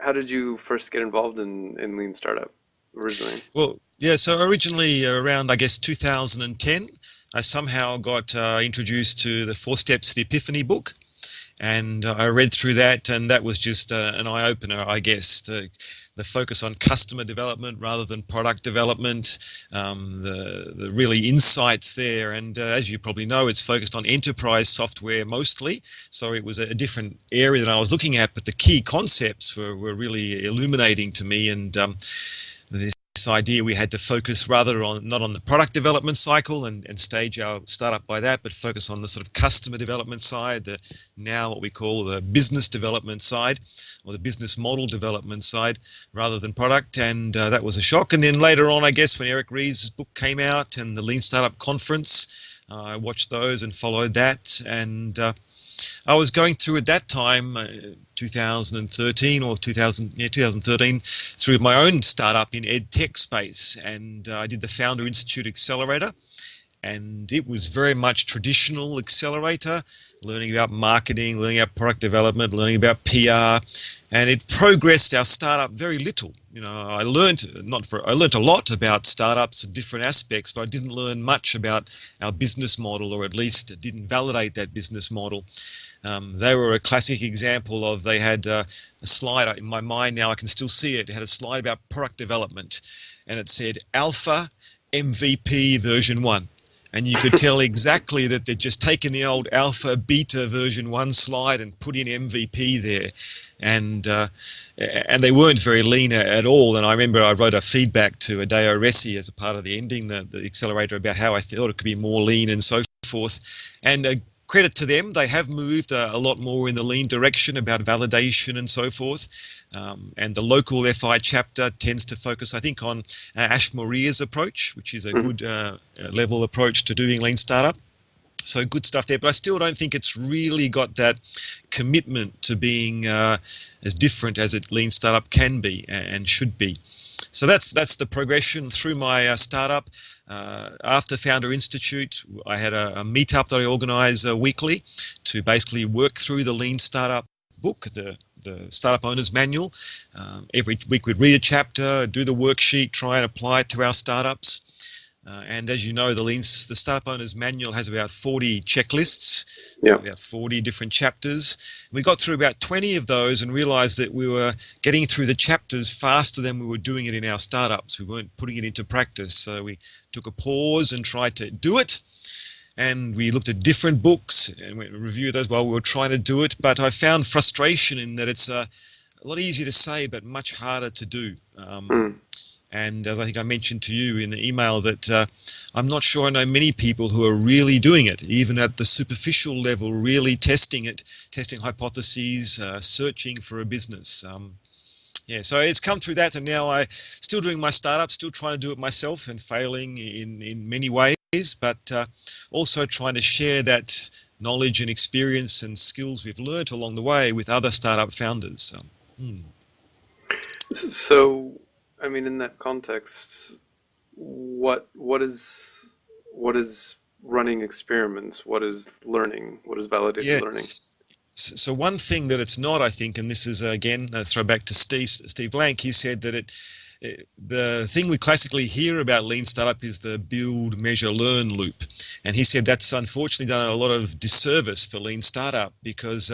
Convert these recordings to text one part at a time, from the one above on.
how did you first get involved in Lean Startup originally? Well, yeah, so originally around, I guess, 2010, I somehow got introduced to the Four Steps to the Epiphany book. And I read through that, and that was just an eye-opener, I guess. The focus on customer development rather than product development, the really insights there. And as you probably know, it's focused on enterprise software mostly. So it was a different area than I was looking at, but the key concepts were really illuminating to me. And this idea we had to focus rather on not on the product development cycle and stage our startup by that, but focus on the sort of customer development side, the now what we call the business development side or the business model development side rather than product. And that was a shock. And then later on, I guess, when Eric Ries's book came out and the Lean Startup Conference, I watched those and followed that. And I was going through at that time, 2013 or 2013, through my own startup in ed tech space, and I did the Founder Institute Accelerator, and it was very much traditional accelerator, learning about marketing, learning about product development, learning about PR, and it progressed our startup very little. You know, I learned a lot about startups and different aspects, but I didn't learn much about our business model, or at least didn't validate that business model. They were a classic example of, they had a slide in my mind now, I can still see it. It had a slide about product development, and it said Alpha MVP version 1. And you could tell exactly that they'd just taken the old alpha beta version 1 slide and put in MVP there. And they weren't very lean at all. And I remember I wrote a feedback to Adeo Resi as a part of the ending, the accelerator, about how I thought it could be more lean and so forth. And credit to them, they have moved a lot more in the lean direction about validation and so forth. And the local FI chapter tends to focus, I think, on Ash Moria's approach, which is a good level approach to doing lean startup. So good stuff there, but I still don't think it's really got that commitment to being as different as it lean startup can be and should be. So that's the progression through my startup. After Founder Institute, I had a meetup that I organise weekly to basically work through the Lean Startup book, the Startup Owner's Manual. Every week we'd read a chapter, do the worksheet, try and apply it to our startups. And as you know, the Startup Owner's Manual has about 40 checklists, about 40 different chapters. We got through about 20 of those and realized that we were getting through the chapters faster than we were doing it in our startups. We weren't putting it into practice. So we took a pause and tried to do it. And we looked at different books and we reviewed those while we were trying to do it. But I found frustration in that it's a lot easier to say, but much harder to do. And as I think I mentioned to you in the email, that I'm not sure I know many people who are really doing it, even at the superficial level, really testing it, testing hypotheses, searching for a business. So it's come through that, and now I still doing my startup, still trying to do it myself and failing in many ways, but also trying to share that knowledge and experience and skills we've learned along the way with other startup founders. So, I mean, in that context, what is running experiments? What is learning? What is validated learning? So one thing that it's not, I think, and this is again a throwback to Steve Blank. He said that the thing we classically hear about lean startup is the build, measure, learn loop, and he said that's unfortunately done a lot of disservice for lean startup, because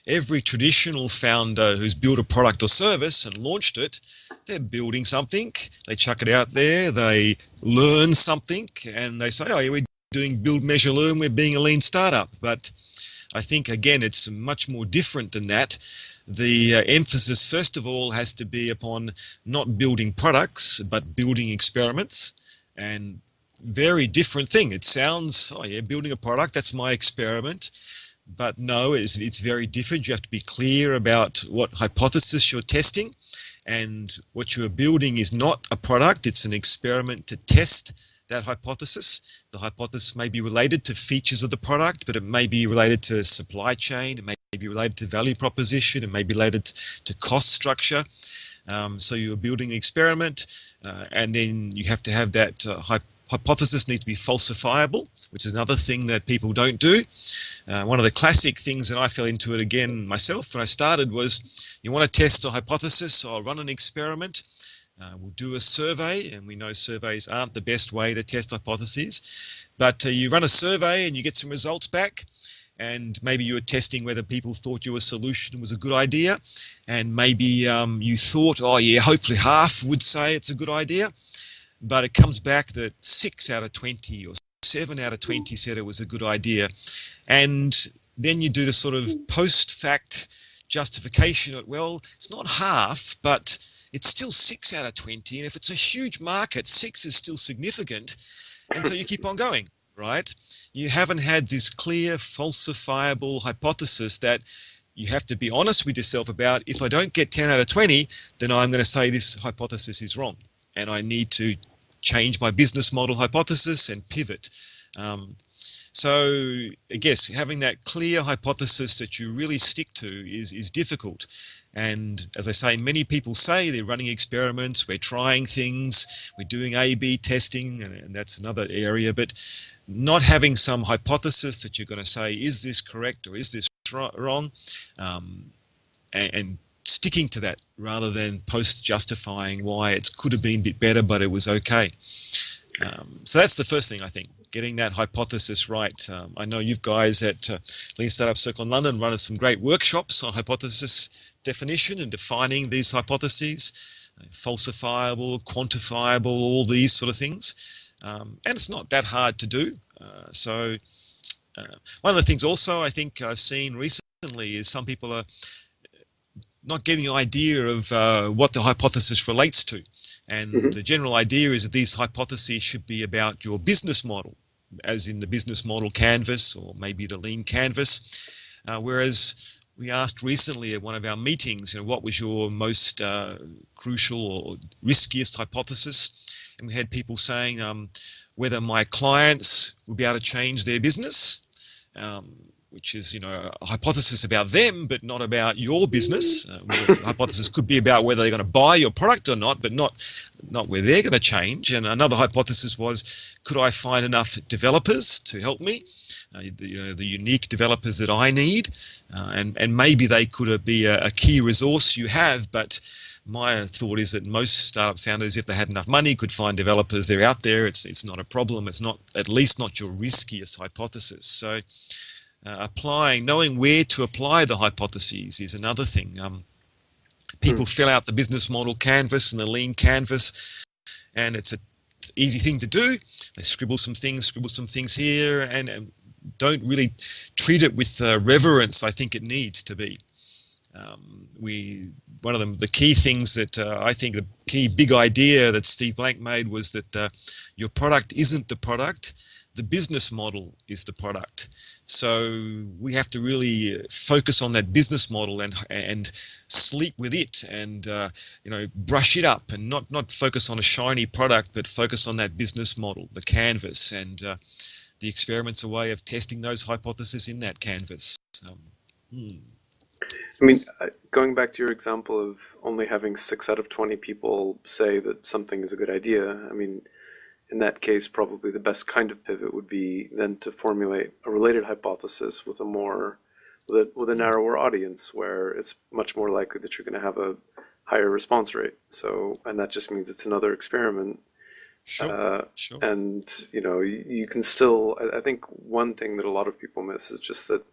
every traditional founder who's built a product or service and launched it, they're building something, they chuck it out there, they learn something, and they say, oh, yeah, we're doing build, measure, learn, we're being a lean startup. But I think, again, it's much more different than that. The emphasis, first of all, has to be upon not building products, but building experiments. And very different thing. It sounds, oh yeah, building a product, that's my experiment. But no, it's very different. You have to be clear about what hypothesis you're testing. And what you're building is not a product, it's an experiment to test that hypothesis. The hypothesis may be related to features of the product, but it may be related to supply chain, it may be related to value proposition, it may be related to cost structure. So you're building an experiment, and then you have to have that hypothesis needs to be falsifiable, which is another thing that people don't do. One of the classic things, and I fell into it again myself when I started, was you want to test a hypothesis or run an experiment. We'll do a survey, and we know surveys aren't the best way to test hypotheses, but you run a survey and you get some results back, and maybe you were testing whether people thought your solution was a good idea, and maybe you thought, oh yeah, hopefully half would say it's a good idea, but it comes back that 6 out of 20 or 7 out of 20 said it was a good idea. And then you do the sort of post-fact justification of, well, it's not half, but it's still 6 out of 20, and if it's a huge market, 6 is still significant, and so you keep on going, right? You haven't had this clear, falsifiable hypothesis that you have to be honest with yourself about. If I don't get 10 out of 20, then I'm going to say this hypothesis is wrong, and I need to change my business model hypothesis and pivot. So I guess having that clear hypothesis that you really stick to is difficult. And as I say, many people say they're running experiments, we're trying things, we're doing A/B testing, and that's another area, but not having some hypothesis that you're going to say, is this correct or is this wrong, and sticking to that rather than post-justifying why it could have been a bit better, but it was okay. So that's the first thing, I think, getting that hypothesis right. I know you guys at Lean Startup Circle in London run some great workshops on hypothesis definition and defining these hypotheses, falsifiable, quantifiable, all these sort of things. And it's not that hard to do. One of the things also I think I've seen recently is some people are not getting the idea of what the hypothesis relates to. And the general idea is that these hypotheses should be about your business model, as in the business model canvas or maybe the lean canvas. Whereas we asked recently at one of our meetings, what was your most crucial or riskiest hypothesis? And we had people saying whether my clients will be able to change their business, which is, a hypothesis about them, but not about your business. The hypothesis could be about whether they're going to buy your product or not, but not where they're going to change. And another hypothesis was, could I find enough developers to help me? The unique developers that I need, and maybe they could be a key resource you have, but my thought is that most startup founders, if they had enough money, could find developers. They're out there. It's not a problem. It's not, at least not your riskiest hypothesis. So knowing where to apply the hypotheses is another thing. People fill out the business model canvas and the lean canvas, and it's an easy thing to do. They scribble some things here, and don't really treat it with the reverence I think it needs to be. One of the key things that I think the key big idea that Steve Blank made was that your product isn't the product, the business model is the product. So we have to really focus on that business model and sleep with it, and brush it up, and not focus on a shiny product, but focus on that business model, the canvas, and the experiment's a way of testing those hypotheses in that canvas. I mean, going back to your example of only having 6 out of 20 people say that something is a good idea, I mean, in that case, probably the best kind of pivot would be then to formulate a related hypothesis with a narrower audience, where it's much more likely that you're going to have a higher response rate. So, and that just means it's another experiment. Sure. And you can still, I think one thing that a lot of people miss is just that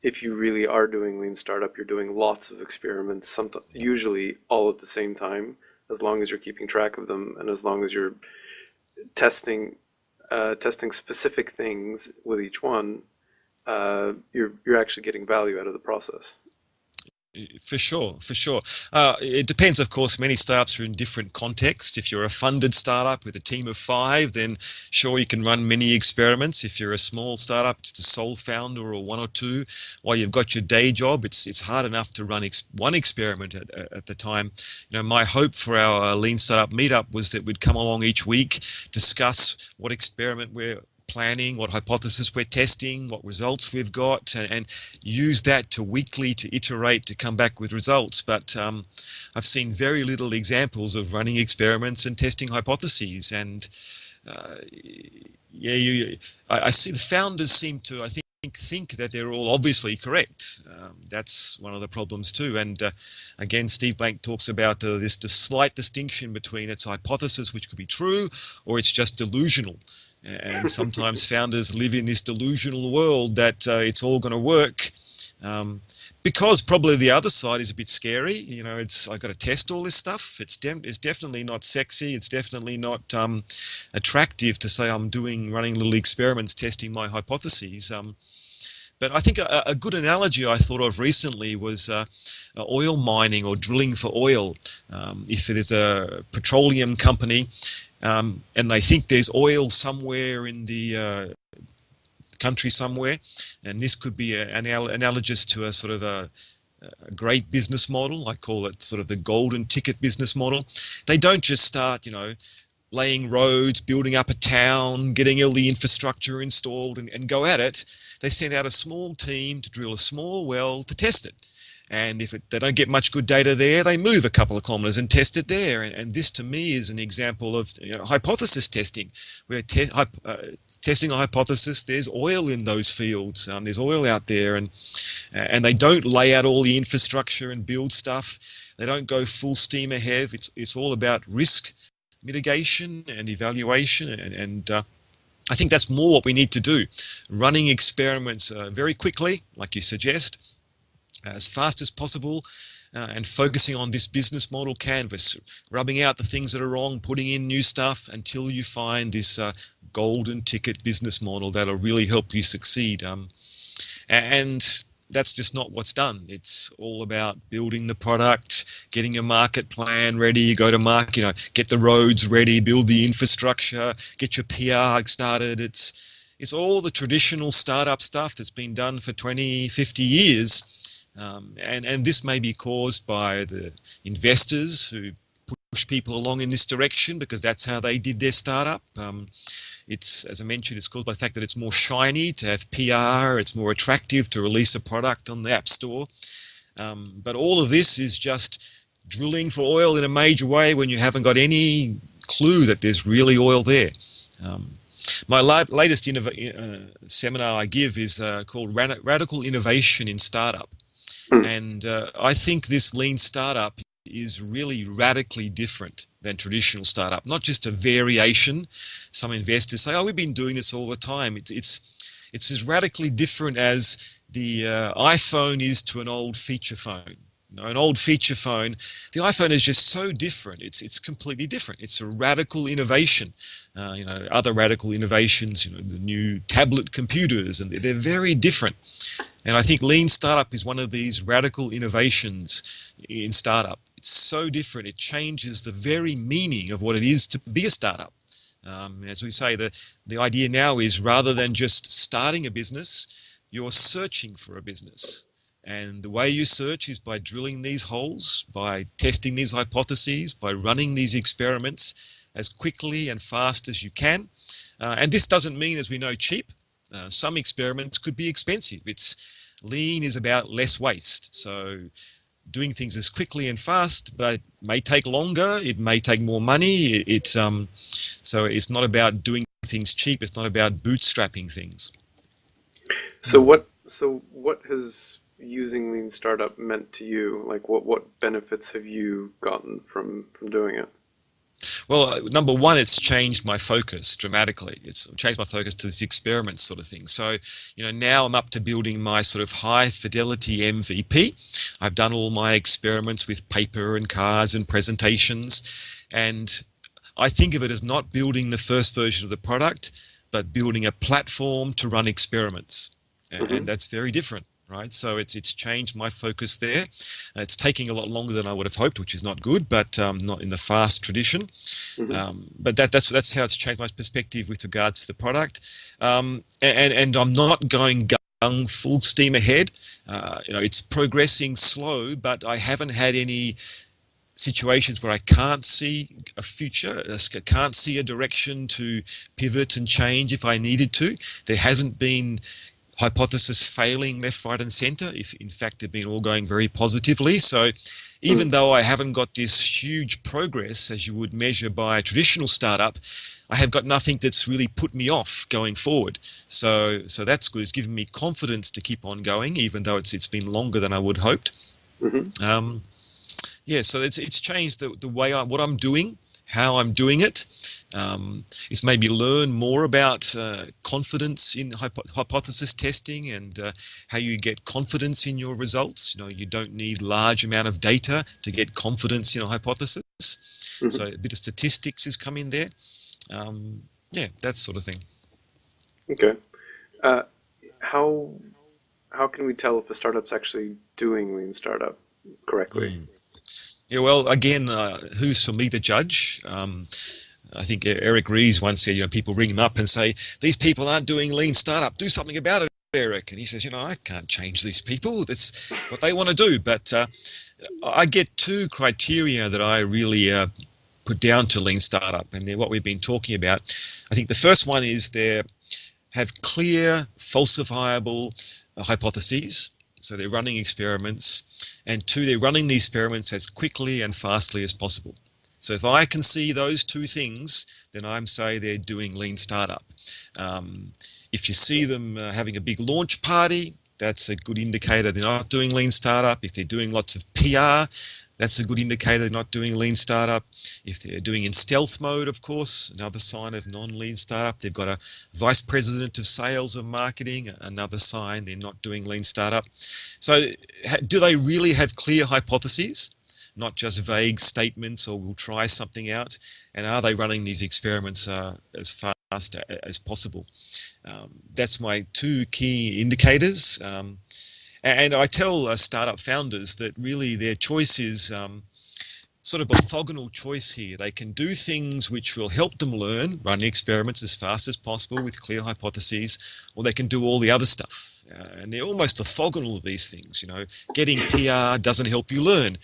if you really are doing lean startup, you're doing lots of experiments, usually all at the same time, as long as you're keeping track of them, and as long as you're testing specific things with each one, you're actually getting value out of the process. For sure. It depends, of course. Many startups are in different contexts. If you're a funded startup with a team of 5, then sure, you can run many experiments. If you're a small startup, just a sole founder or 1 or 2, while you've got your day job, it's hard enough to run one experiment at the time. My hope for our Lean Startup meetup was that we'd come along each week, discuss what experiment we're planning, what hypothesis we're testing, what results we've got, and use that to weekly to iterate to come back with results. But I've seen very little examples of running experiments and testing hypotheses, and uh, yeah, I see the founders seem to, I think that they're all obviously correct. That's one of the problems too. And again, Steve Blank talks about this slight distinction between its hypothesis, which could be true, or it's just delusional. And sometimes founders live in this delusional world that it's all going to work. Because probably the other side is a bit scary. You know, I've got to test all this stuff. It's definitely not sexy. It's definitely not attractive to say I'm running little experiments testing my hypotheses. But I think a good analogy I thought of recently was oil mining or drilling for oil. If there's a petroleum company and they think there's oil somewhere in the country somewhere, and this could be analogous to a sort of a great business model. I call it sort of the golden ticket business model. They don't just start, laying roads, building up a town, getting all the infrastructure installed and go at it. They send out a small team to drill a small well to test it. And if they don't get much good data there, they move a couple of kilometers and test it there. And this, to me, is an example of hypothesis testing. We're testing a hypothesis. There's oil in those fields. There's oil out there, and they don't lay out all the infrastructure and build stuff. They don't go full steam ahead. It's all about risk mitigation and evaluation, and I think that's more what we need to do. Running experiments very quickly, like you suggest, as fast as possible, and focusing on this business model canvas, rubbing out the things that are wrong, putting in new stuff until you find this golden ticket business model that'll really help you succeed. And that's just not what's done. It's all about building the product, getting your market plan ready, go to market, get the roads ready, build the infrastructure, get your PR started. It's all the traditional startup stuff that's been done for 20, 50 years. And this may be caused by the investors who push people along in this direction because that's how they did their startup. It's, as I mentioned, it's caused by the fact that it's more shiny to have PR, it's more attractive to release a product on the App Store. But all of this is just drilling for oil in a major way when you haven't got any clue that there's really oil there. My latest seminar I give is called Radical Innovation in Startup. And I think this lean startup is really radically different than traditional startup, not just a variation. Some investors say, oh, we've been doing this all the time. It's as radically different as the iPhone is to an old feature phone. An old feature phone, the iPhone is just so different. It's completely different. It's a radical innovation. Other radical innovations, the new tablet computers, and they're very different. And I think lean startup is one of these radical innovations in startup. It's so different. It changes the very meaning of what it is to be a startup. As we say, the idea now is rather than just starting a business, you're searching for a business. And the way you search is by drilling these holes, by testing these hypotheses, by running these experiments as quickly and fast as you can. And this doesn't mean, as we know, cheap. Some experiments could be expensive. Lean is about less waste. So doing things as quickly and fast, but it may take longer. It may take more money. So it's not about doing things cheap. It's not about bootstrapping things. So what has using Lean Startup meant to you? Like what benefits have you gotten from doing it? Well, number one, it's changed my focus dramatically. It's changed my focus to this experiment sort of thing. So, now I'm up to building my sort of high fidelity MVP. I've done all my experiments with paper and cards and presentations. And I think of it as not building the first version of the product, but building a platform to run experiments. And that's very different. Right, so it's changed my focus there. It's taking a lot longer than I would have hoped, which is not good, but not in the fast tradition. But that's how it's changed my perspective with regards to the product. And I'm not going full steam ahead. It's progressing slow, but I haven't had any situations where I can't see a future, I can't see a direction to pivot and change if I needed to. There hasn't been hypothesis failing left, right, and centre, if in fact they've been all going very positively. So even though I haven't got this huge progress as you would measure by a traditional startup, I have got nothing that's really put me off going forward. So that's good. It's given me confidence to keep on going, even though it's been longer than I would hoped. Mm-hmm. Yeah, so it's changed the way what I'm doing, how I'm doing it. It's made me learn more about confidence in hypothesis testing and how you get confidence in your results. You know, you don't need large amount of data to get confidence in a hypothesis. Mm-hmm. So a bit of statistics has come in there. Yeah, that sort of thing. Okay. How can we tell if a startup's actually doing lean startup correctly? Yeah, well, again, who's for me to judge? I think Eric Ries once said, people ring him up and say, these people aren't doing lean startup. Do something about it, Eric. And he says, I can't change these people. That's what they want to do. But I get two criteria that I really put down to lean startup, and they're what we've been talking about. I think the first one is they have clear, falsifiable hypotheses. So they're running experiments, and two, they're running the experiments as quickly and fastly as possible. So if I can see those two things, then I'm say they're doing lean startup. If you see them having a big launch party, that's a good indicator they're not doing lean startup. If they're doing lots of PR, that's a good indicator they're not doing lean startup. If they're doing in stealth mode, of course, another sign of non-lean startup. They've got a vice president of sales or marketing, another sign they're not doing lean startup. So do they really have clear hypotheses, not just vague statements or we'll try something out? And are they running these experiments as fast as possible? That's my two key indicators. And I tell startup founders that really their choice is sort of orthogonal choice here. They can do things which will help them learn, running experiments as fast as possible with clear hypotheses, or they can do all the other stuff. And they're almost orthogonal, these things. Getting PR doesn't help you learn.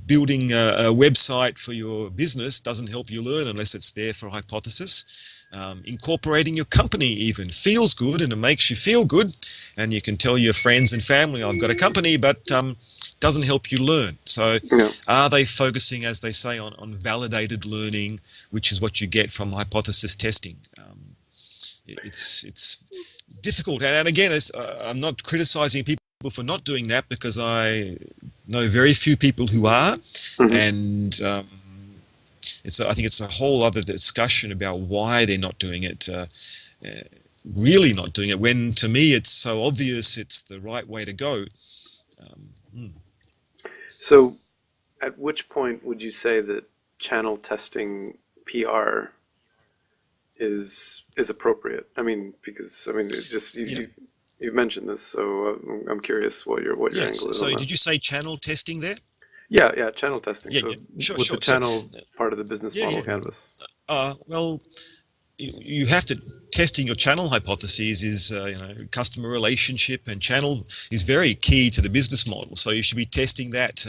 Building a website for your business doesn't help you learn unless it's there for a hypothesis. Incorporating your company even feels good and it makes you feel good, and you can tell your friends and family, I've got a company, but doesn't help you learn. So are they focusing, as they say, on validated learning, which is what you get from hypothesis testing? It's difficult, and again, I'm not criticizing people for not doing that, because I know very few people who are. And I think it's a whole other discussion about why they're not doing it, really not doing it, when to me it's so obvious it's the right way to go. So at which point would you say that channel testing PR is appropriate? I mean, because it just you've mentioned this, so I'm curious what your angle is so on that. did you say channel testing there? Yeah, channel testing. Yeah, so sure. the channel part of the business model canvas. Well, you have to testing your channel hypotheses is customer relationship, and channel is very key to the business model. So you should be testing that.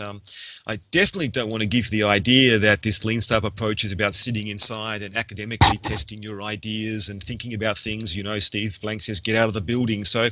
I definitely don't want to give the idea that this lean startup approach is about sitting inside and academically testing your ideas and thinking about things. Steve Blank says, get out of the building. So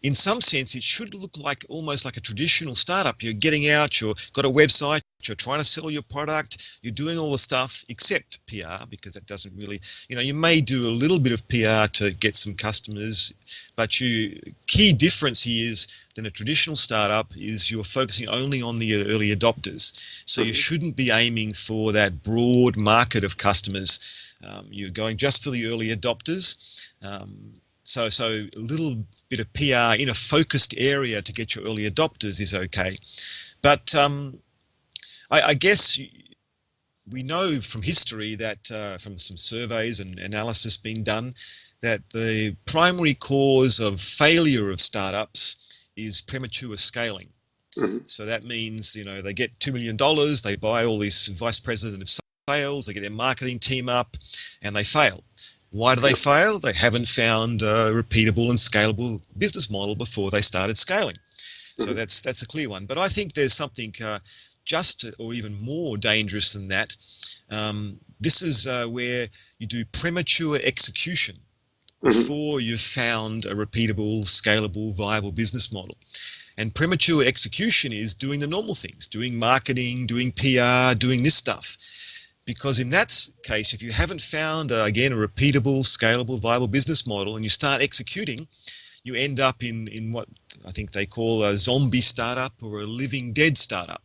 in some sense, it should look like almost like a traditional startup. You're getting out, you've got a website, you're trying to sell your product, you're doing all the stuff except PR, because that doesn't really, you may do a little bit of PR to get some customers, but key difference here is than a traditional startup is you're focusing only on the early adopters. So you shouldn't be aiming for that broad market of customers. You're going just for the early adopters. So a little bit of PR in a focused area to get your early adopters is okay. But I guess we know from history that from some surveys and analysis being done that the primary cause of failure of startups is premature scaling. So that means, they get $2 million, they buy all these vice president of sales, they get their marketing team up, and they fail. Why do they fail? They haven't found a repeatable and scalable business model before they started scaling. So that's a clear one. But I think there's something just or even more dangerous than that. This is where you do premature execution. Hmm. before you've found a repeatable, scalable, viable business model. And premature execution is doing the normal things, doing marketing, doing PR, doing this stuff. Because in that case, if you haven't found, again, a repeatable, scalable, viable business model and you start executing, you end up in what I think they call a zombie startup or a living dead startup.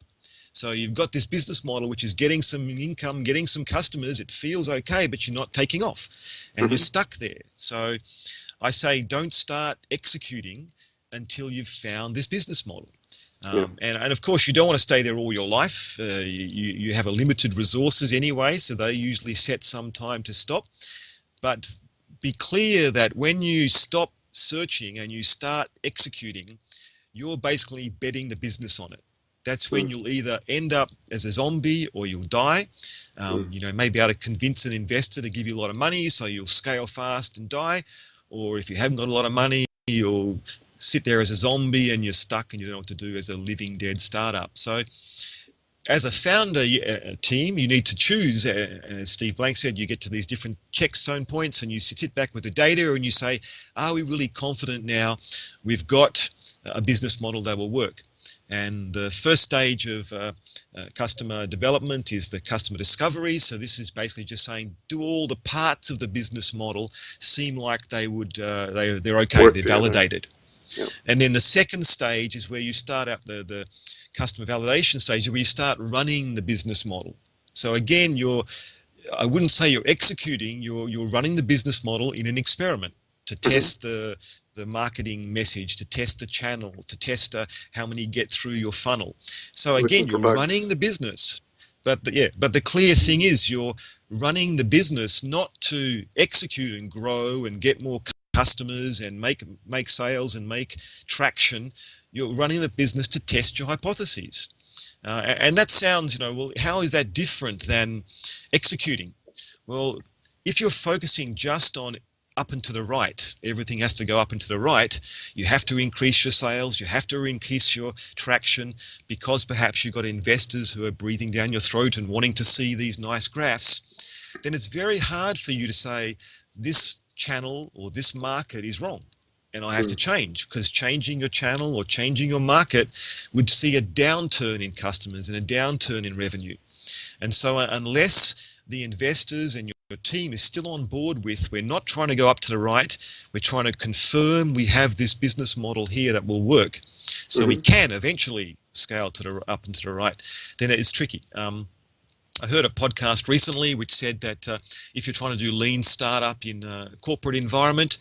So you've got this business model which is getting some income, getting some customers, it feels okay, but you're not taking off and you're Hmm. stuck there. So I say don't start executing until you've found this business model. Yeah. And of course, you don't want to stay there all your life. You have a limited resources anyway, so they usually set some time to stop. But be clear that when you stop searching and you start executing, you're basically betting the business on it. That's when Mm. you'll either end up as a zombie or you'll die. Mm. You know, maybe able to convince an investor to give you a lot of money so you'll scale fast and die. Or if you haven't got a lot of money, you'll sit there as a zombie and you're stuck and you don't know what to do as a living dead startup. So as a founder team, you need to choose, as Steve Blank said, you get to these different checkstone points and you sit back with the data and you say, are we really confident now we've got a business model that will work? And the first stage of customer development is the customer discovery. So this is basically just saying, do all the parts of the business model seem like they would, they're okay, Work they're together. validated. Yeah. And then the second stage is where you start out the customer validation stage, where you start running the business model. So again, I wouldn't say you're executing, you're running the business model in an experiment to Hmm. test the marketing message, to test the channel, to test how many get through your funnel. So Looking again, for you're running bugs. the business. But the clear thing is you're running the business not to execute and grow and get more customers and make sales and make traction. You're running the business to test your hypotheses. And that sounds, well, how is that different than executing? Well, if you're focusing just on up and to the right, everything has to go up and to the right, you have to increase your sales, you have to increase your traction because perhaps you've got investors who are breathing down your throat and wanting to see these nice graphs, then it's very hard for you to say this channel or this market is wrong and I have to Mm. change, because changing your channel or changing your market would see a downturn in customers and a downturn in revenue. And so unless the investors and your team is still on board with, we're not trying to go up to the right, we're trying to confirm we have this business model here that will work, so we Hmm. can eventually scale to the up and to the right, then it is tricky. I heard a podcast recently which said that if you're trying to do lean startup in a corporate environment,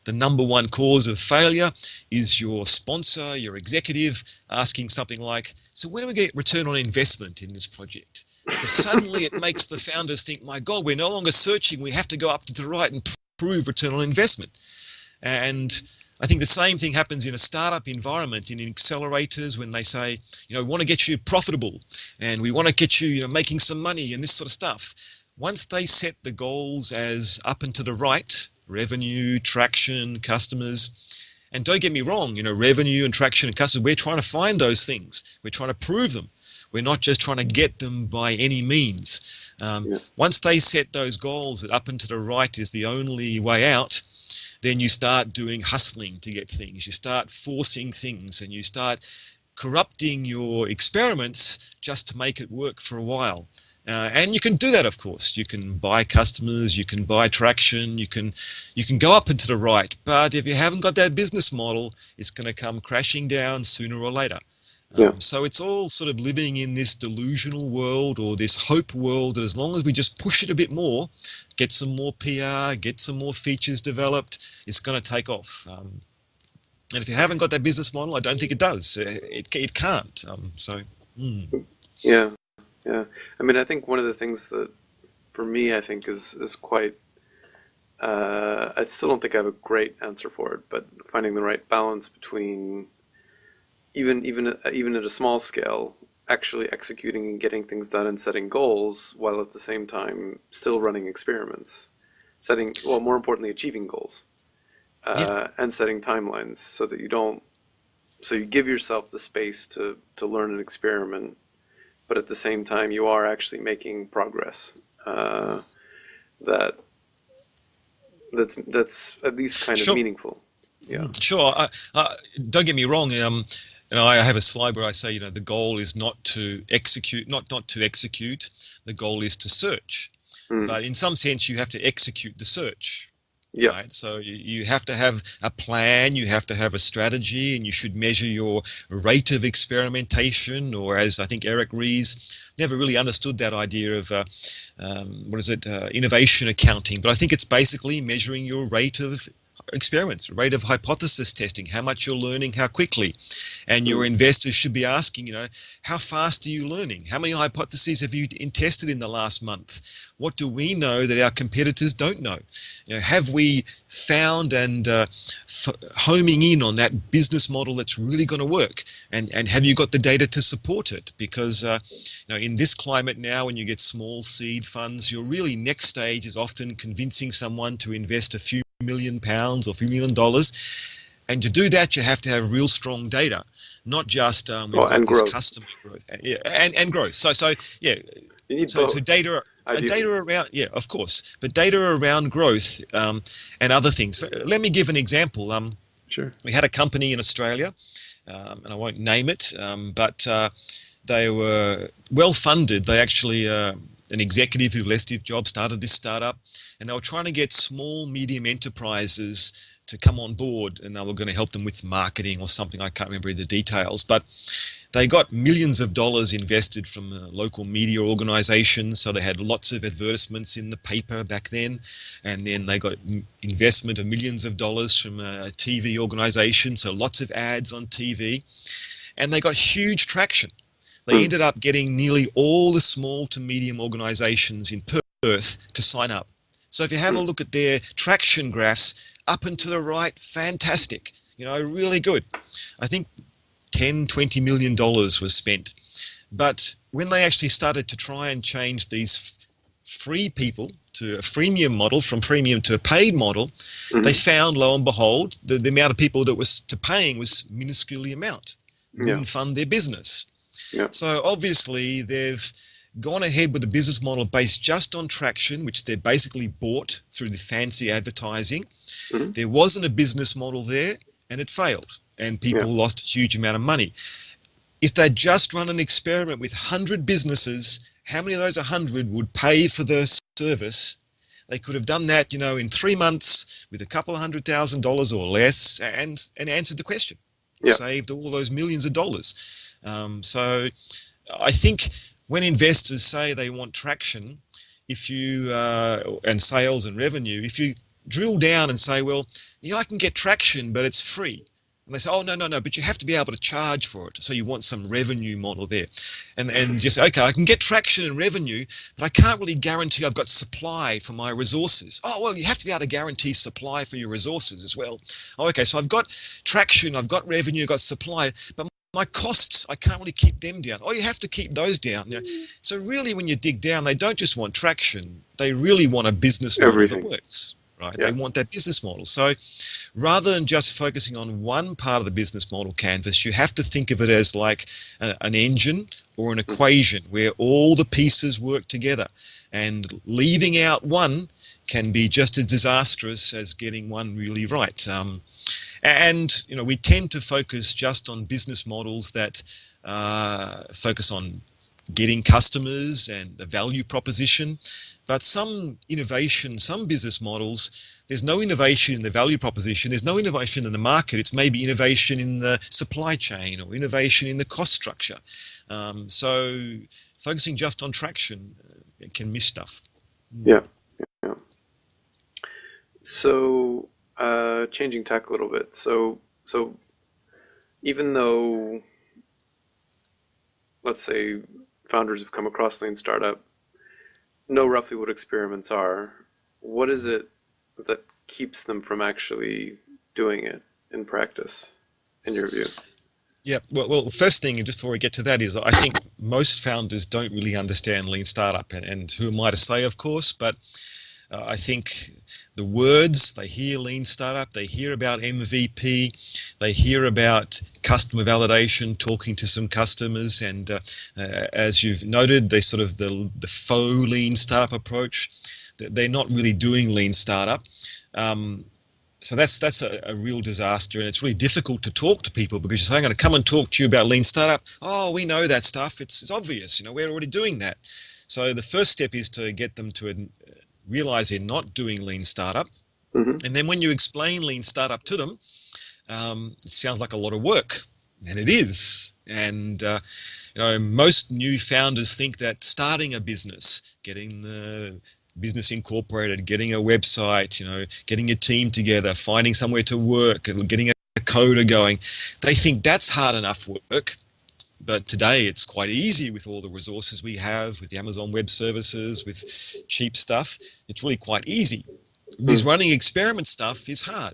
the number one cause of failure is your sponsor, your executive, asking something like, so when do we get return on investment in this project? Because suddenly it makes the founders think, my God, we're no longer searching, we have to go up to the right and prove return on investment. And I think the same thing happens in a startup environment, in accelerators, when they say, we want to get you profitable and we want to get you, making some money and this sort of stuff. Once they set the goals as up and to the right, revenue, traction, customers, and don't get me wrong, revenue and traction and customers, we're trying to find those things. We're trying to prove them. We're not just trying to get them by any means. Yeah. Once they set those goals that up and to the right is the only way out, then you start doing hustling to get things. You start forcing things and you start corrupting your experiments just to make it work for a while. And you can do that, of course. You can buy customers, you can buy traction, you can go up and to the right. But if you haven't got that business model, it's going to come crashing down sooner or later. Yeah. So it's all sort of living in this delusional world or this hope world that as long as we just push it a bit more, get some more PR, get some more features developed, it's going to take off. And if you haven't got that business model, I don't think it does. It can't. Yeah. Yeah. I mean, I think one of the things that, for me, I think is quite. I still don't think I have a great answer for it, but finding the right balance between even at a small scale, actually executing and getting things done and setting goals, while at the same time still running experiments, more importantly, achieving goals, Yeah, and setting timelines so that you give yourself the space to learn and experiment, but at the same time you are actually making progress. That that's at least kind of Sure. meaningful. Yeah. Sure. Don't get me wrong. I have a slide where I say, the goal is not to execute, not to execute. The goal is to search. Mm. But in some sense, you have to execute the search, Yeah. right? So you have to have a plan, you have to have a strategy, and you should measure your rate of experimentation, or as I think Eric Ries never really understood that idea of, innovation accounting. But I think it's basically measuring your rate of experiments, rate of hypothesis testing, how much you're learning, how quickly. And your investors should be asking, how fast are you learning? How many hypotheses have you tested in the last month? What do we know that our competitors don't know? Have we found and homing in on that business model that's really going to work? And have you got the data to support it? Because in this climate now, when you get small seed funds, your really next stage is often convincing someone to invest a few £1 million or a few $1 million. And to do that, you have to have real strong data, not just we've got and this growth. customer growth, and growth. So yeah, You need so both. data around, yeah, of course, but data around growth and other things. Let me give an example. Sure. We had a company in Australia, and I won't name it, but they were well funded. They actually an executive who left his job started this startup, and they were trying to get small, medium enterprises to come on board, and they were going to help them with marketing or something. I can't remember the details, but they got millions of dollars invested from local media organizations. So they had lots of advertisements in the paper back then, and then they got investment of millions of dollars from a TV organization, so lots of ads on TV, and they got huge traction. They ended up getting nearly all the small to medium organizations in Perth to sign up. So if you have a look at their traction graphs, up and to the right, fantastic, really good. I think $10–20 million was spent. But when they actually started to try and change these free people to a freemium model, from freemium to a paid model, they found, lo and behold, the amount of people that was to paying was minuscule amount. Wouldn't fund their business. Yeah. So obviously they've gone ahead with a business model based just on traction, which they basically bought through the fancy advertising. There wasn't a business model there, and it failed, and people lost a huge amount of money. If they'd just run an experiment with 100 businesses, how many of those 100 would pay for the service? They could have done that, in 3 months with a couple of $100,000 or less, and answered the question. Saved all those millions of dollars. So I think when investors say they want traction, if you and sales and revenue, if you drill down and say, well, I can get traction, but it's free. And they say, oh, no, but you have to be able to charge for it. So you want some revenue model there. And just, okay, I can get traction and revenue, but I can't really guarantee I've got supply for my resources. Oh, well, you have to be able to guarantee supply for your resources as well. Oh, okay, so I've got traction, I've got revenue, I've got supply, but my costs, I can't really keep them down. Oh, you have to keep those down. So really, when you dig down, they don't just want traction. They really want a business model that works, right? They want that business model. So rather than just focusing on one part of the business model canvas, you have to think of it as like an engine or an equation where all the pieces work together. And leaving out one can be just as disastrous as getting one really right. And we tend to focus just on business models that focus on getting customers and the value proposition. But some innovation, some business models, there's no innovation in the value proposition, there's no innovation in the market, it's maybe innovation in the supply chain or innovation in the cost structure. So focusing just on traction can miss stuff. Yeah. So changing tack a little bit. So even though, let's say, founders have come across Lean Startup, know roughly what experiments are, what is it that keeps them from actually doing it in practice, in your view? Yeah, well, first thing, just before we get to that, is I think most founders don't really understand Lean Startup, and who am I to say, of course, but I think the words, they hear Lean Startup, they hear about MVP, they hear about customer validation, talking to some customers, and as you've noted, they sort of the faux Lean Startup approach. They're not really doing Lean Startup. Um, so that's a real disaster, and it's really difficult to talk to people because you're saying, I'm going to come and talk to you about lean startup. Oh, we know that stuff. It's obvious. We're already doing that. So the first step is to get them to realize they're not doing lean startup. Mm-hmm. And then when you explain lean startup to them, it sounds like a lot of work, and it is. And most new founders think that starting a business, getting the business incorporated, getting a website, getting a team together, finding somewhere to work, and getting a coder going, they think that's hard enough work. But today it's quite easy with all the resources we have, with the Amazon Web Services, with cheap stuff. It's really quite easy. This running experiment stuff is hard.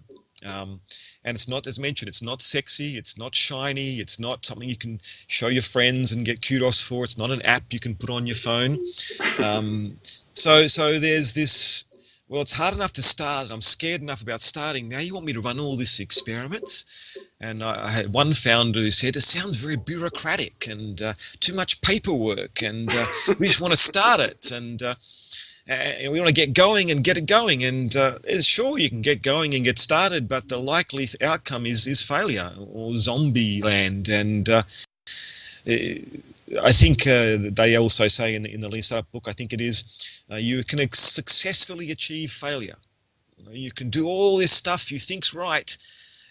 And it's not, as mentioned, it's not sexy, it's not shiny, it's not something you can show your friends and get kudos for. It's not an app you can put on your phone. So there's this, well, it's hard enough to start, and I'm scared enough about starting. Now you want me to run all this experiments? And I had one founder who said, it sounds very bureaucratic and too much paperwork, and we just want to start it. And we want to get going and get it going. And sure, you can get going and get started, but the likely outcome is failure or zombie land. And I think they also say in the Lean Startup book, I think it is, you can successfully achieve failure. You can do all this stuff you think's right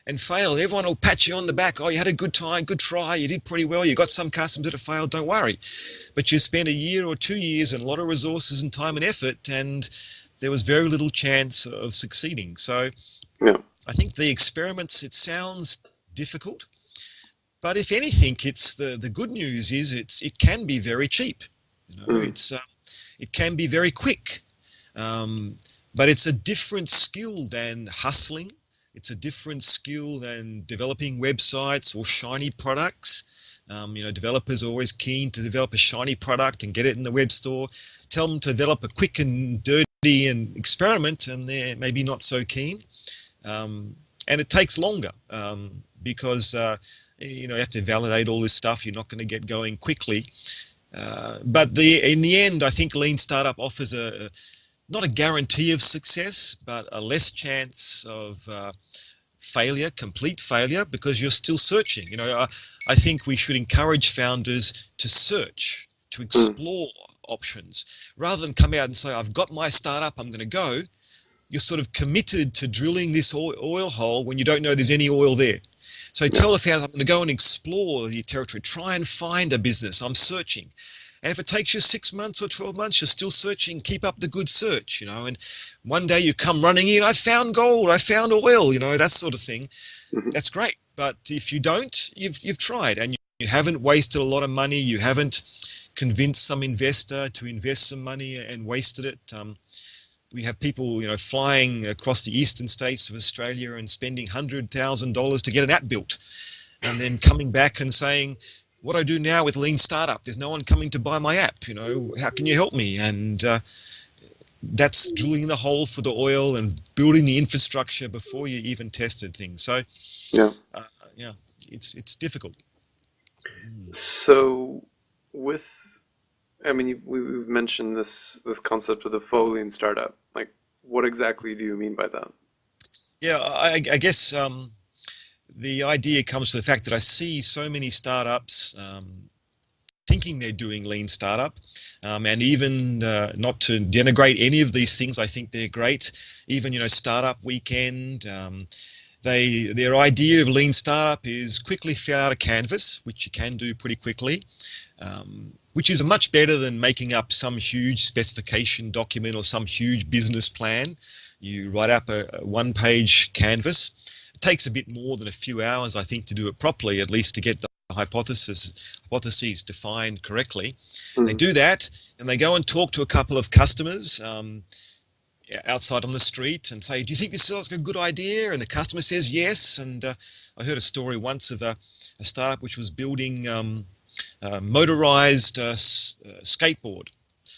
and fail. Everyone will pat you on the back. Oh, you had a good time, good try, you did pretty well, you got some customers that have failed, don't worry. But you spent a year or 2 years and a lot of resources and time and effort, and there was very little chance of succeeding. So Yeah. I think the experiments, it sounds difficult, but if anything, it's the good news is it can be very cheap. It can be very quick, but it's a different skill than hustling. It's a different skill than developing websites or shiny products. Developers are always keen to develop a shiny product and get it in the web store. Tell them to develop a quick and dirty and experiment, and they're maybe not so keen. And it takes longer because you have to validate all this stuff. You're not going to get going quickly. But in the end, I think Lean Startup offers not a guarantee of success, but a less chance of failure, complete failure, because you're still searching. I think we should encourage founders to search, to explore options, rather than come out and say, I've got my startup, I'm going to go. You're sort of committed to drilling this oil hole when you don't know there's any oil there. So tell the founder, I'm going to go and explore the territory, try and find a business, I'm searching. And if it takes you 6 months or 12 months, you're still searching, keep up the good search, and one day you come running in, I found gold, I found oil, that sort of thing. That's great. But if you don't, you've tried, and you haven't wasted a lot of money, you haven't convinced some investor to invest some money and wasted it. We have people, flying across the eastern states of Australia and spending $100,000 to get an app built, and then coming back and saying, what do I do now with Lean Startup? There's no one coming to buy my app. How can you help me? And that's drilling the hole for the oil and building the infrastructure before you even tested things. So, it's difficult. So, we've mentioned this concept of the faux Lean startup. Like, what exactly do you mean by that? Yeah, I guess the idea comes to the fact that I see so many startups thinking they're doing Lean Startup, and even not to denigrate any of these things, I think they're great. Even Startup Weekend, their idea of Lean Startup is quickly fill out a canvas, which you can do pretty quickly, which is much better than making up some huge specification document or some huge business plan. You write up a one-page canvas. It takes a bit more than a few hours, I think, to do it properly, at least to get the hypotheses defined correctly. They do that, and they go and talk to a couple of customers outside on the street and say, do you think this is like a good idea? And the customer says yes. And I heard a story once of a startup which was building motorized skateboard.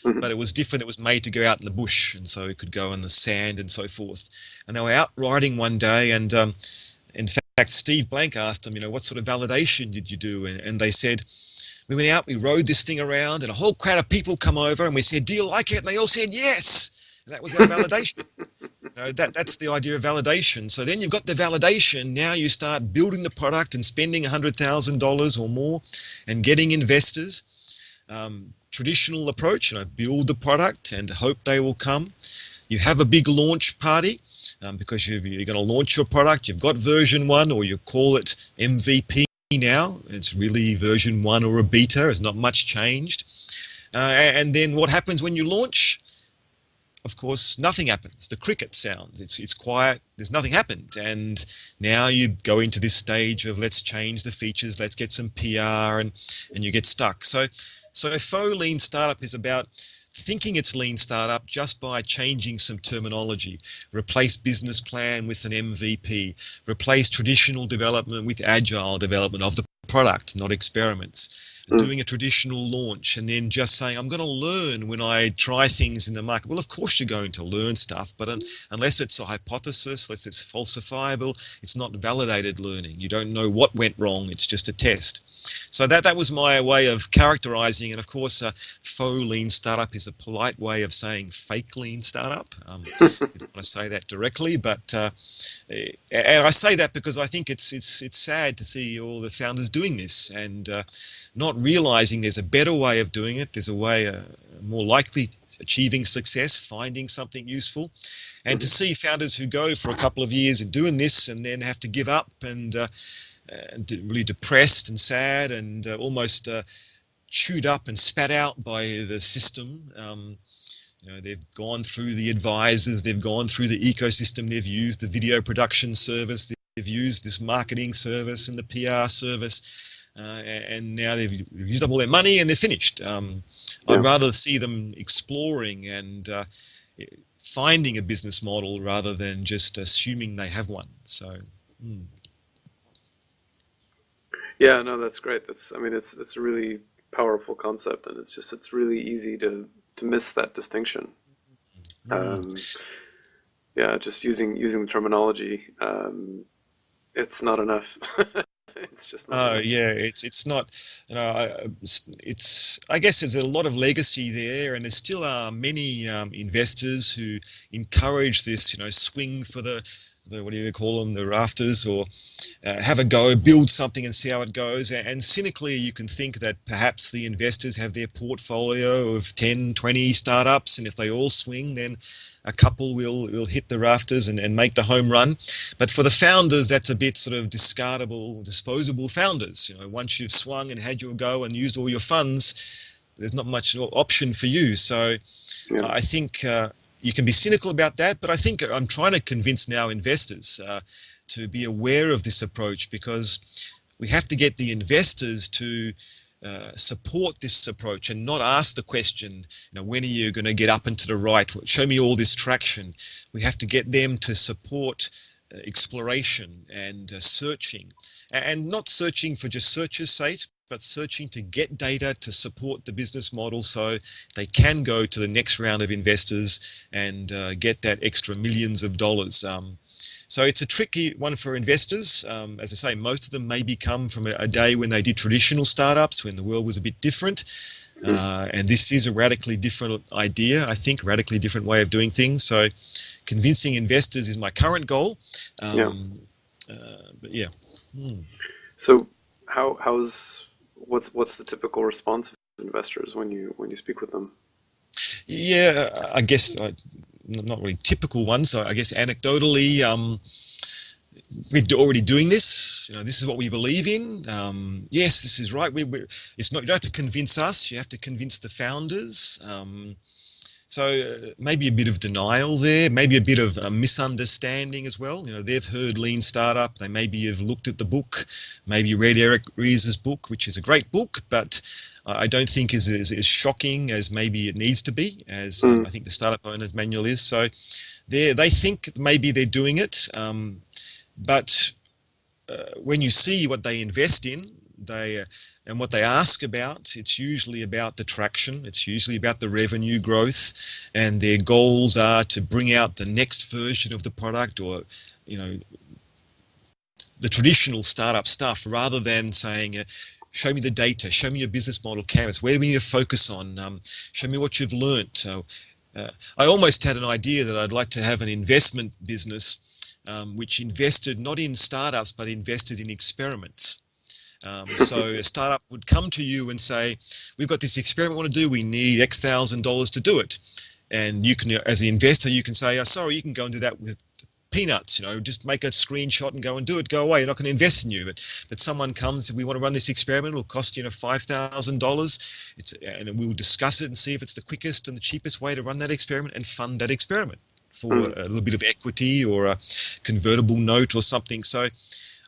But it was different. It was made to go out in the bush, and so it could go in the sand and so forth. And they were out riding one day, and in fact, Steve Blank asked them, what sort of validation did you do? And they said, we went out, we rode this thing around, and a whole crowd of people come over, and we said, do you like it? And they all said yes. And that was our validation. That's the idea of validation. So then you've got the validation. Now you start building the product and spending $100,000 or more and getting investors. Traditional approach, build the product and hope they will come. You have a big launch party because you're going to launch your product. You've got version 1, or you call it MVP now. It's really version 1 or a beta. It's not much changed. And then what happens when you launch? Of course, nothing happens. The cricket sounds. It's quiet. There's nothing happened. And now you go into this stage of let's change the features. Let's get some PR, and you get stuck. So a faux lean startup is about thinking it's lean startup just by changing some terminology. Replace business plan with an MVP. Replace traditional development with agile development of the product, not experiments. Doing a traditional launch and then just saying, I'm going to learn when I try things in the market. Well, of course you're going to learn stuff, but unless it's a hypothesis, unless it's falsifiable, it's not validated learning. You don't know what went wrong. It's just a test. So that was my way of characterizing. And of course, faux lean startup is a polite way of saying fake lean startup. I didn't want to say that directly, but and I say that because I think it's sad to see all the founders doing this and not realizing there's a better way of doing it. There's a way more likely achieving success, finding something useful. And to see founders who go for a couple of years and doing this and then have to give up and really depressed and sad and almost chewed up and spat out by the system. They've gone through the advisors, they've gone through the ecosystem, they've used the video production service, they've used this marketing service and the PR service. And now they've used up all their money and they're finished. I'd rather see them exploring and finding a business model rather than just assuming they have one. So, Yeah, no, that's great. It's a really powerful concept, and it's really easy to miss that distinction. Um, yeah, just using the terminology, it's not enough. It's just not enough. Yeah, it's not, it's I guess there's a lot of legacy there, and there still are many investors who encourage this, swing for the what do you call them, the rafters, or have a go, build something and see how it goes. And cynically, you can think that perhaps the investors have their portfolio of 10, 20 startups, and if they all swing, then a couple will hit the rafters and make the home run. But for the founders, that's a bit sort of disposable founders. Once you've swung and had your go and used all your funds, there's not much option for you. So Yeah. I think you can be cynical about that, but I think I'm trying to convince now investors to be aware of this approach, because we have to get the investors to support this approach and not ask the question, when are you going to get up and to the right? Show me all this traction. We have to get them to support exploration and searching, and not searching for just search's sake, but searching to get data to support the business model so they can go to the next round of investors and get that extra millions of dollars. So it's a tricky one for investors. As I say, most of them maybe come from a day when they did traditional startups, when the world was a bit different. And this is a radically different idea, I think, radically different way of doing things. So convincing investors is my current goal. But yeah. So what's the typical response of investors when you speak with them? Yeah, I guess not really typical ones. So I guess anecdotally, we're already doing this. This is what we believe in. Yes, this is right. It's not. You don't have to convince us. You have to convince the founders. So maybe a bit of denial there, maybe a bit of a misunderstanding as well. They've heard Lean Startup. They maybe have looked at the book, maybe read Eric Ries's book, which is a great book, but I don't think is as shocking as maybe it needs to be, as I think the Startup Owner's Manual is. So they think maybe they're doing it, but when you see what they invest in, and what they ask about, it's usually about the traction, it's usually about the revenue growth, and their goals are to bring out the next version of the product, or the traditional startup stuff, rather than saying show me the data, show me your business model canvas, where do we need to focus on, show me what you've learnt, I almost had an idea that I'd like to have an investment business which invested not in startups but invested in experiments. So a startup would come to you and say, we've got this experiment we want to do, we need X thousand dollars to do it. And you can, as an investor, you can say, oh, sorry, you can go and do that with peanuts, just make a screenshot and go and do it, go away, you're not going to invest in you. But someone comes, we want to run this experiment, it'll cost you $5,000, and we'll discuss it and see if it's the quickest and the cheapest way to run that experiment and fund that experiment for a little bit of equity or a convertible note or something. So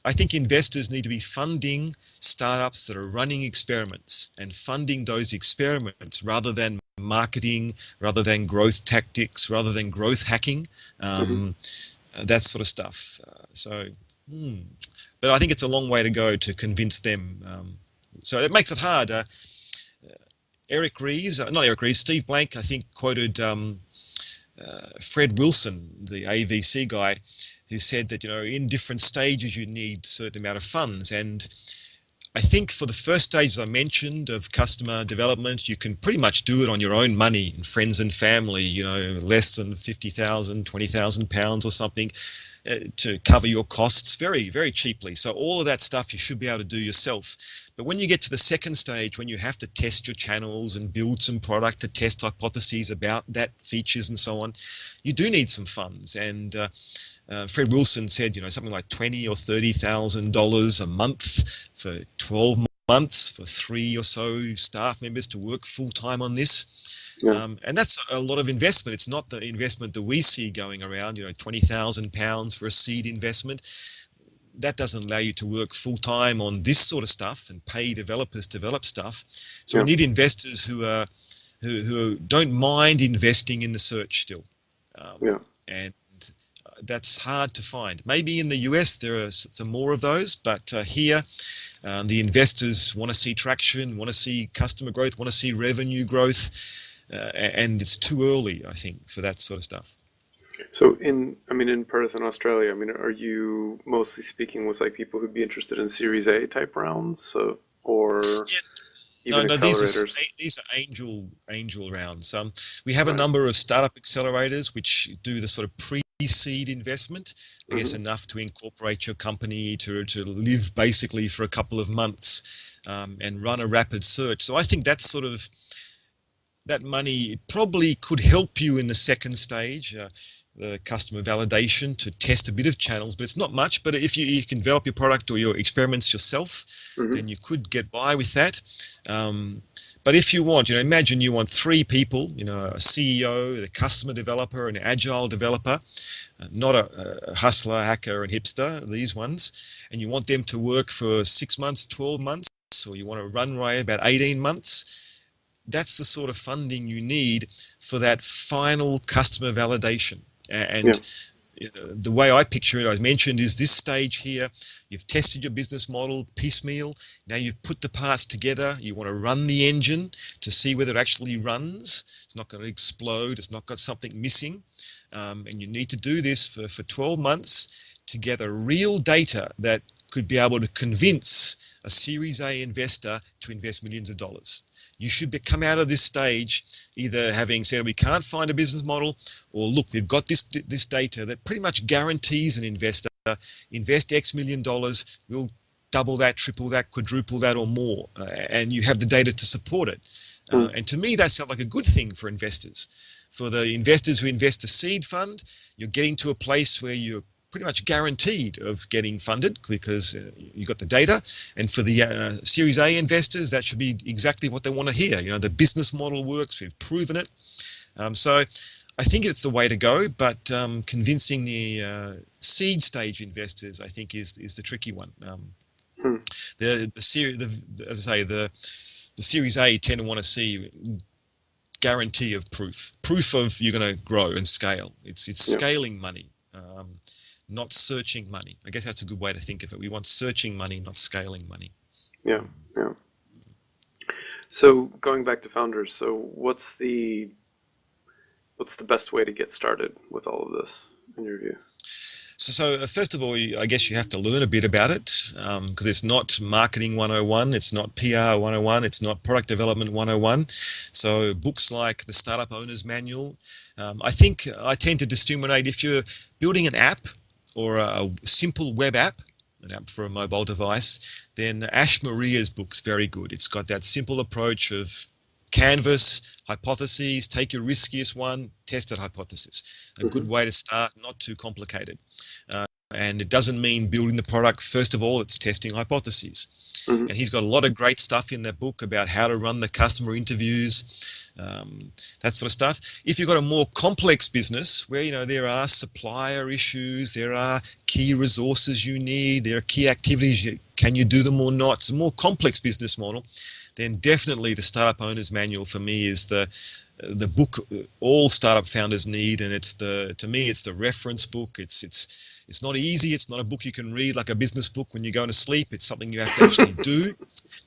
I think investors need to be funding startups that are running experiments and funding those experiments rather than marketing, rather than growth tactics, rather than growth hacking, that sort of stuff. But I think it's a long way to go to convince them. So it makes it hard. Steve Blank, I think, quoted Fred Wilson, the AVC guy, who said that, in different stages you need a certain amount of funds. And I think for the first stage I mentioned of customer development, you can pretty much do it on your own money and friends and family, less than 50,000, 20,000 pounds or something to cover your costs very, very cheaply. So all of that stuff you should be able to do yourself. But when you get to the second stage, when you have to test your channels and build some product to test hypotheses about that features and so on, you do need some funds. And Fred Wilson said, something like $20,000 or $30,000 a month for 12 months for 3 or so staff members to work full time on this. Yeah. And that's a lot of investment. It's not the investment that we see going around, £20,000 for a seed investment. That doesn't allow you to work full time on this sort of stuff and pay developers to develop stuff. So we need investors who don't mind investing in the search still. And that's hard to find. Maybe in the US there are some more of those, but here the investors want to see traction, want to see customer growth, want to see revenue growth, and it's too early, I think, for that sort of stuff. So in Perth in Australia, are you mostly speaking with people who'd be interested in Series A type rounds, or even accelerators? These are angel rounds. We have a number of startup accelerators which do the sort of pre-seed investment, I guess enough to incorporate your company to live basically for a couple of months and run a rapid search. So I think that's that money probably could help you in the second stage. The customer validation to test a bit of channels, but it's not much. But if you can develop your product or your experiments yourself, then you could get by with that. But if you want, imagine you want 3 people, a CEO, the customer developer, an agile developer, not a hustler, hacker, and hipster, these ones, and you want them to work for 6 months, 12 months, or you want to run right about 18 months, that's the sort of funding you need for that final customer validation. And the way I picture it, I mentioned, is this stage here. You've tested your business model piecemeal. Now you've put the parts together. You want to run the engine to see whether it actually runs. It's not going to explode. It's not got something missing. And you need to do this for 12 months to gather real data that could be able to convince a Series A investor to invest millions of dollars. You should come out of this stage either having said we can't find a business model, or look, we've got this data that pretty much guarantees an investor invest X million dollars, we'll double that, triple that, quadruple that, or more, and you have the data to support it. And to me, that sounds like a good thing for investors. For the investors who invest a seed fund, you're getting to a place where you're pretty much guaranteed of getting funded because you got the data. And for the Series A investors, that should be exactly what they want to hear. The business model works, we've proven it. So I think it's the way to go, but convincing the seed stage investors, I think, is the tricky one. The Series A tend to want to see guarantee of proof of you're going to grow and scale. It's scaling money. Not searching money. I guess that's a good way to think of it. We want searching money, not scaling money. Yeah. So going back to founders, so what's the best way to get started with all of this in your view? So first of all, I guess you have to learn a bit about it because it's not marketing 101, it's not PR 101, it's not product development 101. So books like the Startup Owner's Manual, I think I tend to discriminate if you're building an app or a simple web app, an app for a mobile device, then Ash Maria's book's very good. It's got that simple approach of canvas, hypotheses, take your riskiest one, test that hypothesis. A good way to start, not too complicated. And it doesn't mean building the product. First of all, it's testing hypotheses. Mm-hmm. And he's got a lot of great stuff in that book about how to run the customer interviews, that sort of stuff. If you've got a more complex business where, there are supplier issues, there are key resources you need, there are key activities, can you do them or not? It's a more complex business model. Then definitely the Startup Owner's Manual for me is the book all startup founders need, and to me it's the reference book. It's not easy. It's not a book you can read like a business book when you're going to sleep. It's something you have to actually do.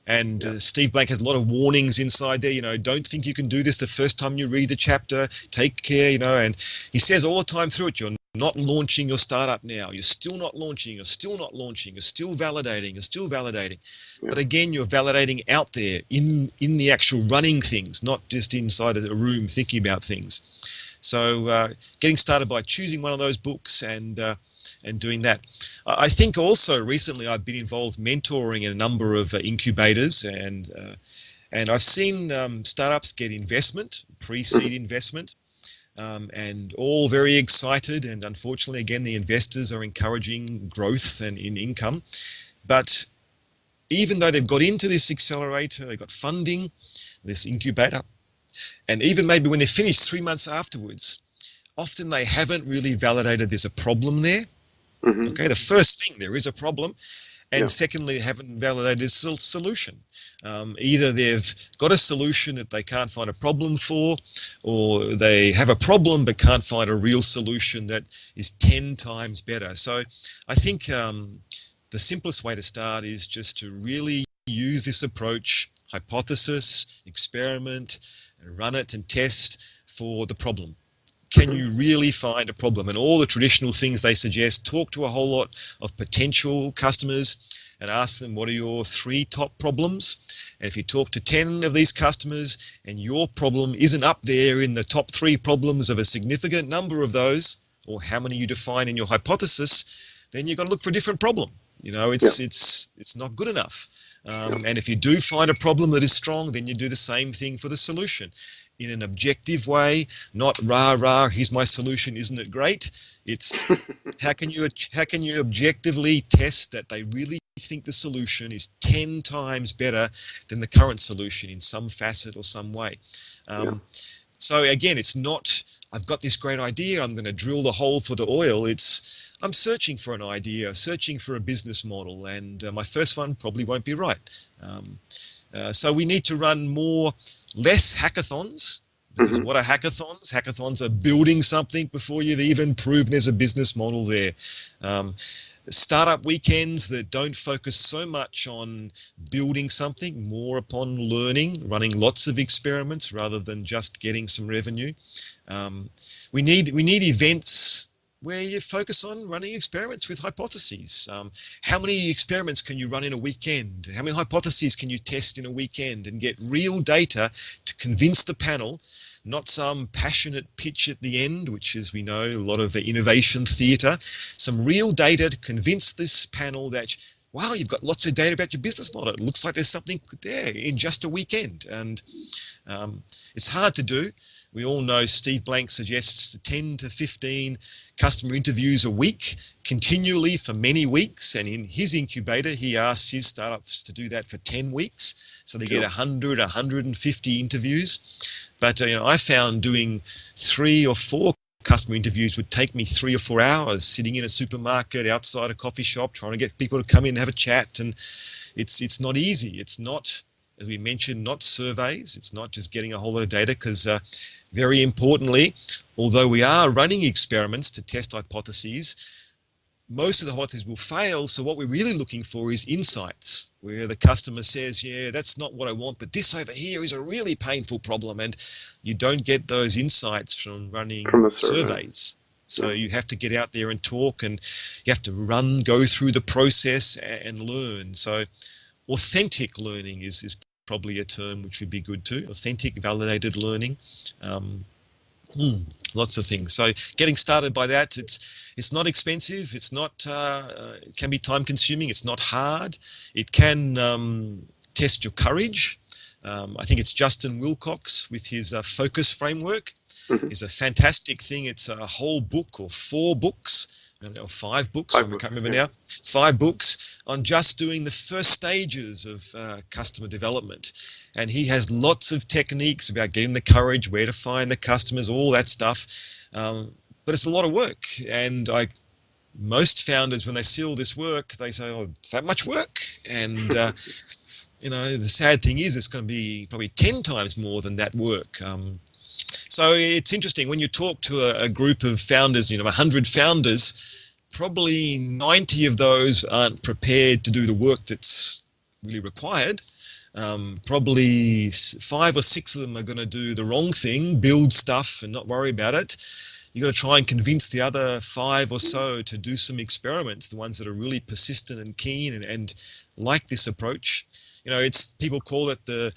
And Steve Blank has a lot of warnings inside there. Don't think you can do this the first time you read the chapter. Take care, and he says all the time through it, you're not launching your startup now. You're still not launching. You're still not launching. You're still validating. You're still validating. Yeah. But again, you're validating out there in the actual running things, not just inside a room thinking about things. So getting started by choosing one of those books and doing that. I think also recently I've been involved mentoring in a number of incubators, and I've seen startups get investment, pre-seed investment, and all very excited. And unfortunately, again, the investors are encouraging growth and in income. But even though they've got into this accelerator, they've got funding, this incubator, and even maybe when they're finished 3 months afterwards, often they haven't really validated there's a problem there. Mm-hmm. Okay, the first thing, there is a problem. And secondly, they haven't validated the solution. Either they've got a solution that they can't find a problem for, or they have a problem but can't find a real solution that is 10 times better. So I think the simplest way to start is just to really use this approach, hypothesis, experiment, run it and test for the problem. Can you really find a problem? And all the traditional things they suggest, talk to a whole lot of potential customers and ask them, what are your 3 top problems? And if you talk to 10 of these customers and your problem isn't up there in the top 3 problems of a significant number of those, or how many you define in your hypothesis, then you've got to look for a different problem. It's not good enough. And if you do find a problem that is strong, then you do the same thing for the solution. In an objective way, not rah, here's my solution, isn't it great? It's how can you objectively test that they really think the solution is 10 times better than the current solution in some facet or some way. So again, it's not, I've got this great idea, I'm going to drill the hole for the oil. It's, I'm searching for an idea, searching for a business model, and my first one probably won't be right. So we need to run less hackathons, because what are hackathons? Hackathons are building something before you've even proven there's a business model there. Startup weekends that don't focus so much on building something, more upon learning, running lots of experiments rather than just getting some revenue. We need events where you focus on running experiments with hypotheses. How many experiments can you run in a weekend? How many hypotheses can you test in a weekend and get real data to convince the panel, not some passionate pitch at the end, which is, we know, a lot of innovation theatre, some real data to convince this panel that, wow, you've got lots of data about your business model. It looks like there's something there in just a weekend. And it's hard to do. We all know Steve Blank suggests 10 to 15 customer interviews a week, continually for many weeks. And in his incubator, he asks his startups to do that for 10 weeks. So they get 100, 150 interviews. But I found doing 3 or 4 customer interviews would take me 3 or 4 hours, sitting in a supermarket, outside a coffee shop, trying to get people to come in and have a chat. And it's not easy. It's not, as we mentioned, not surveys. It's not just getting a whole lot of data, because very importantly, although we are running experiments to test hypotheses, most of the hypotheses will fail. So what we're really looking for is insights, where the customer says, yeah, that's not what I want, but this over here is a really painful problem. And you don't get those insights from running surveys. So Yeah. you have to get out there and talk, and you have to go through the process and learn. So authentic learning is probably a term which would be good too. Authentic, validated learning. Um, Lots of things. So getting started by that, it's not expensive. It's not. It can be time consuming. It's not hard. It can test your courage. I think it's Justin Wilcox with his focus framework Hmm. is a fantastic thing. It's a whole book or 4 books, or 5 books. I Five can't books. remember Yeah. now. 5 books on just doing the first stages of customer development. And he has lots of techniques about getting the courage, where to find the customers, all that stuff. But it's a lot of work. And most founders, when they see all this work, they say, "Oh, it's that much work." And the sad thing is, it's going to be probably 10 times more than that work. So it's interesting when you talk to a group of founders, 100 founders, probably 90 of those aren't prepared to do the work that's really required. Probably 5 or 6 of them are going to do the wrong thing, build stuff and not worry about it. You've got to try and convince the other 5 or so to do some experiments, the ones that are really persistent and keen and like this approach. People call it the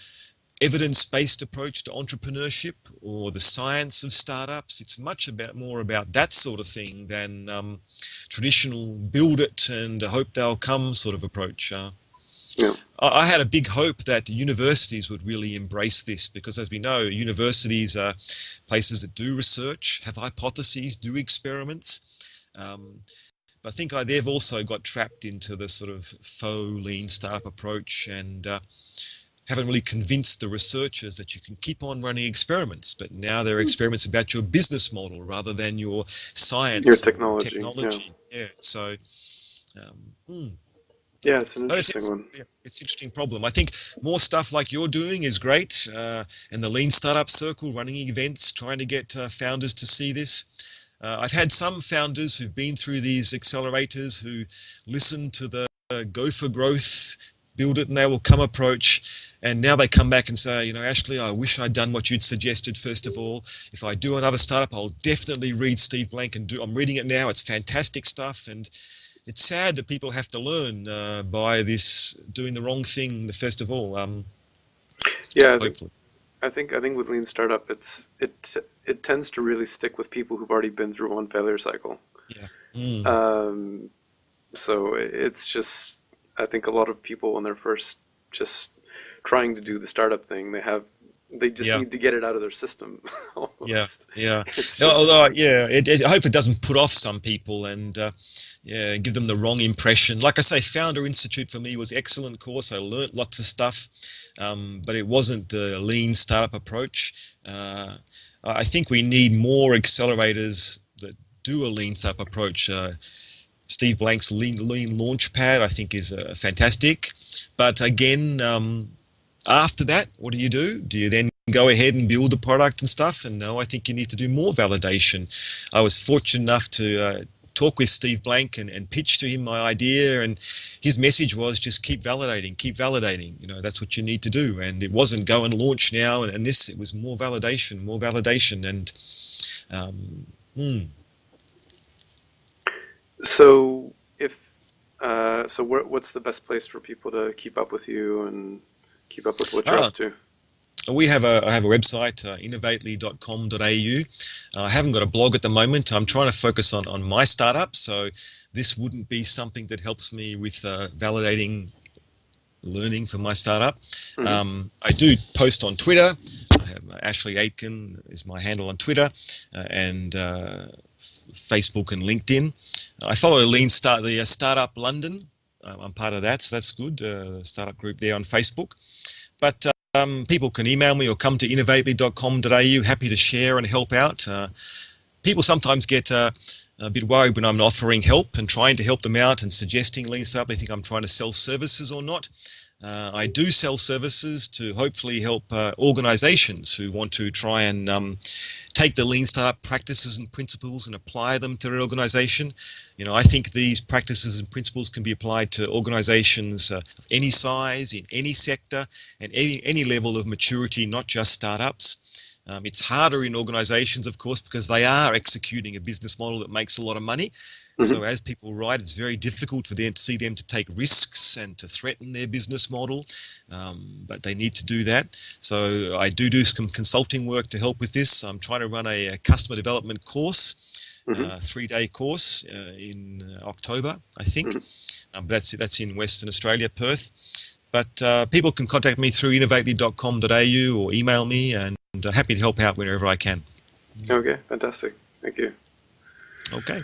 evidence-based approach to entrepreneurship or the science of startups. It's much more about that sort of thing than traditional build it and hope they'll come sort of approach. Yeah. I had a big hope that universities would really embrace this because, as we know, universities are places that do research, have hypotheses, do experiments. But I think they've also got trapped into the sort of faux lean startup approach and haven't really convinced the researchers that you can keep on running experiments, but now they're experiments about your business model rather than your science Your or technology. technology. Yeah. So, Yeah, it's an but interesting one. it's an interesting problem. I think more stuff like you're doing is great, and the Lean Startup Circle, running events, trying to get founders to see this. I've had some founders who've been through these accelerators who listen to the Go for Growth, build it and they will come approach, and now they come back and say, Ashley, I wish I'd done what you'd suggested first of all. If I do another startup, I'll definitely read Steve Blank I'm reading it now. It's fantastic stuff, and it's sad that people have to learn by this doing the wrong thing first of all. Yeah, Hopefully, I think with lean startup, it tends to really stick with people who've already been through one failure cycle. yeah. Mm. Um, so it's just, I think a lot of people when they're first just trying to do the startup thing, they just Yeah. need to get it out of their system. Yeah, Almost. yeah. It's No, just although, yeah, I hope it doesn't put off some people and give them the wrong impression. Like I say, Founder Institute for me was excellent course. I learnt lots of stuff, but it wasn't the lean startup approach. I think we need more accelerators that do a lean startup approach. Steve Blank's lean Launchpad, I think, is fantastic. But again, after that, what do? Do you then go ahead and build the product and stuff? And no, I think you need to do more validation. I was fortunate enough to talk with Steve Blank and pitch to him my idea, and his message was just keep validating. That's what you need to do. And it wasn't go and launch now and this. It was more validation, and so what's the best place for people to keep up with you and keep up with what you're ah, up to? I have a website, innovately.com.au. I haven't got a blog at the moment. I'm trying to focus on my startup, so this wouldn't be something that helps me with validating learning for my startup. Hmm. I do post on Twitter. I have Ashley Aitken is my handle on Twitter, and Facebook and LinkedIn. I follow the Startup London. I'm part of that, so that's good. The startup group there on Facebook. But people can email me or come to innovately.com.au. Happy to share and help out. People sometimes get a bit worried when I'm offering help and trying to help them out and suggesting lean startup. They think I'm trying to sell services or not. I do sell services to hopefully help organizations who want to try and take the lean startup practices and principles and apply them to their organization. I think these practices and principles can be applied to organizations of any size, in any sector, and any level of maturity, not just startups. It's harder in organizations, of course, because they are executing a business model that makes a lot of money. Hmm. So as people write, it's very difficult for them to see them to take risks and to threaten their business model, but they need to do that. So I do some consulting work to help with this. I'm trying to run a customer development course, Hmm. 3-day course in October, I think. Hmm. That's in Western Australia, Perth. But people can contact me through innovately.com.au or email me, and happy to help out wherever I can. Okay, fantastic. Thank you. Okay.